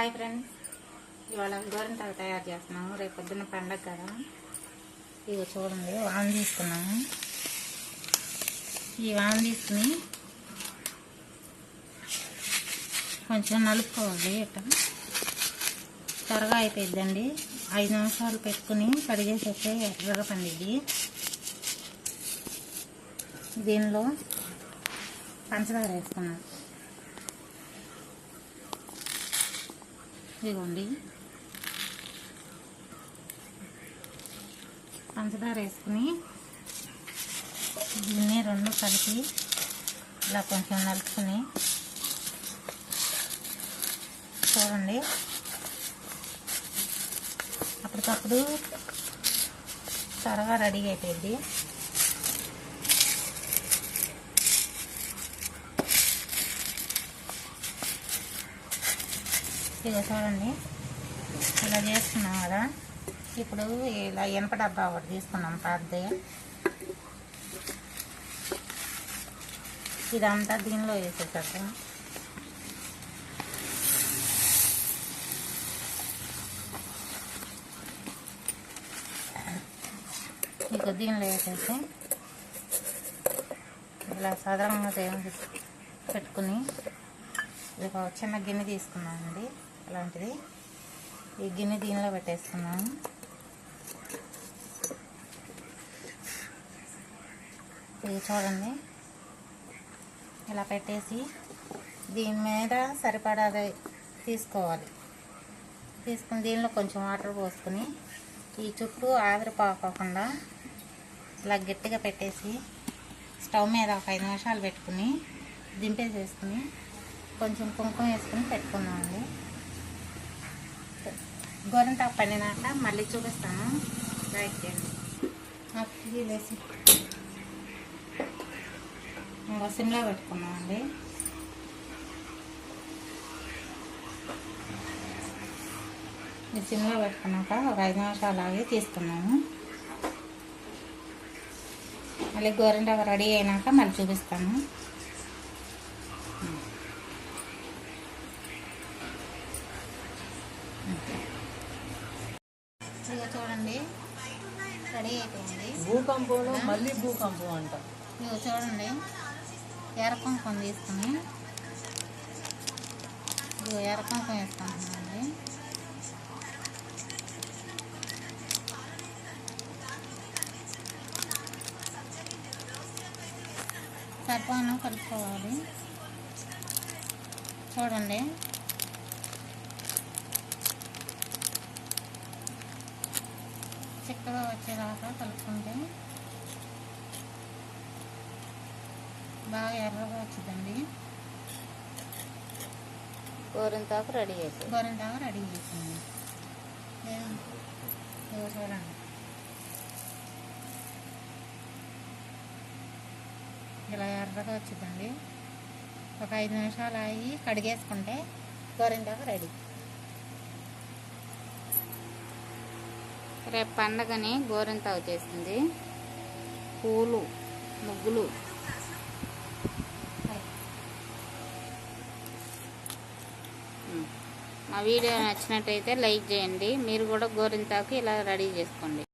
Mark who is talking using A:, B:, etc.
A: Hi friends, ఇవాళ గోరింటాకు తయారు చేస్తున్నాము. రేపు పొద్దున్న పండగ కదా. ఇవి చూడండి, వాము తీసుకున్నాము. ఈ వాము తీసుకుని కొంచెం నలుపుకోవాలి. ఇట్లా త్వరగా అయిపోయిద్దండి. 5 నిమిషాలు పెట్టుకుని కడిగేసేస్తే ఎర్రగా పండిద్ది. దీనిలో పంచదార వేసుకున్నాం. ఇదిగోండి, పంచదార వేసుకుని దీన్ని రెండు కలిపి ఇలా కొంచెం నలుపుకుని చూడండి. అప్పటికప్పుడు త్వరగా రెడీ అయిపోయింది. ఇక చూడండి, ఇలా చేసుకున్నాం కదా. ఇప్పుడు ఇలా ఇనప డబ్బా ఒకటి తీసుకున్నాం పెద్దది. ఇదంతా దీనిలో వేసేసాక ఇక దీనిలో వేసేసి ఇలా సాధారణంగా పెట్టుకుని ఇక చిన్న గిన్నె తీసుకున్నామండి. అలాంటిది ఈ గిన్నె దీనిలో పెట్టేసుకున్నాము. ఇది చూడండి, ఇలా పెట్టేసి దీని మీద సరిపడాది తీసుకోవాలి. తీసుకుని దీనిలో కొంచెం వాటర్ పోసుకుని ఈ చుట్టూ ఆవిరి పోకుండా ఇలా గట్టిగా పెట్టేసి స్టవ్ మీద ఒక 5 నిమిషాలు పెట్టుకుని దింపేసేసుకుని కొంచెం కుంకుమ వేసుకుని పెట్టుకున్నామండి. గోరింటాకు పండినాక మళ్ళీ చూపిస్తాను. లైక్ చేయండి. వేసి ఇంకా సిమ్లో పెట్టుకున్నామండి. ఈ సిమ్లో పెట్టుకున్నాక ఒక 5 నిమిషాలు ఆగి తీసుకున్నాము. మళ్ళీ గోరింటాకు రెడీ అయినాక మళ్ళీ చూపిస్తాను. ఇక చూడండి, రెడీ అయిపోయింది.
B: భూకంపం మళ్ళీ భూకంపం అంట.
A: ఇక చూడండి, ఎర్రకుంకం తీసుకుని ఇక ఎర్రకుంకం వేసుకుంటున్నామండి. సరిపోను కలుపుకోవాలి. చూడండి, చిక్కగా వచ్చేదాకా కలుపుకుంటే బాగా ఎర్రగా వచ్చిందండి.
B: గోరింటాకు రెడీ అయిపోయింది.
A: గోరింటాకు రెడీ చేసింది. చూడండి, ఇలా ఎర్రగా వచ్చిందండి. ఒక 5 నిమిషాలు ఆగి కడిగేసుకుంటే గోరింటాకు రెడీ.
B: రేపు పండగని గోరింటాకు చేసింది. పూలు, ముగ్గులు. మా వీడియో నచ్చినట్టయితే లైక్ చేయండి. మీరు కూడా గోరింటాకు ఇలా రెడీ చేసుకోండి.